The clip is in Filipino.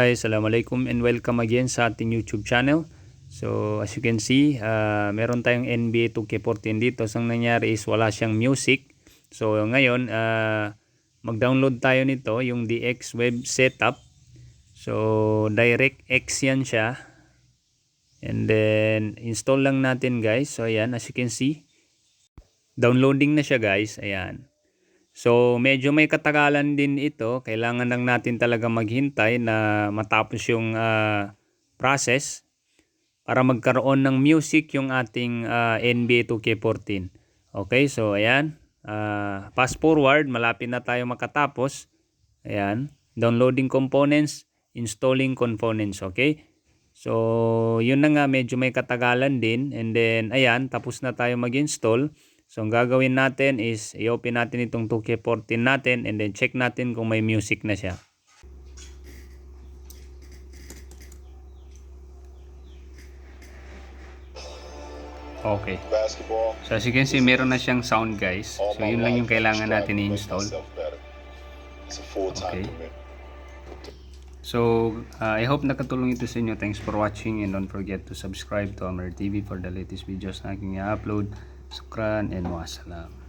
Hi, Assalamualaikum and welcome again sa ating YouTube channel. So as you can see, meron tayong NBA 2K14 dito. So ang nangyari is wala siyang music. So ngayon, mag-download tayo nito, yung DX Web Setup. So DirectX yan siya. And then install lang natin guys. So ayan, as you can see, downloading na siya guys. Ayan. So medyo may katagalan din ito, kailangan lang natin talaga maghintay na matapos yung process para magkaroon ng music yung ating NBA 2K14. Okay, so ayan, fast forward, malapit na tayo makatapos. Ayan, downloading components, installing components, okay. So yun na nga, medyo may katagalan din, and then ayan, tapos na tayo mag-install. So ang gagawin natin is i-open natin itong 2K14 natin and then check natin kung may music na siya. Okay. So as you can see, meron na siyang sound guys. So yun lang yung kailangan natin i-install. Okay. So I hope nakatulong ito sa inyo. Thanks for watching and don't forget to subscribe to Amr TV for the latest videos na aking i-upload. Shukran and wassalam.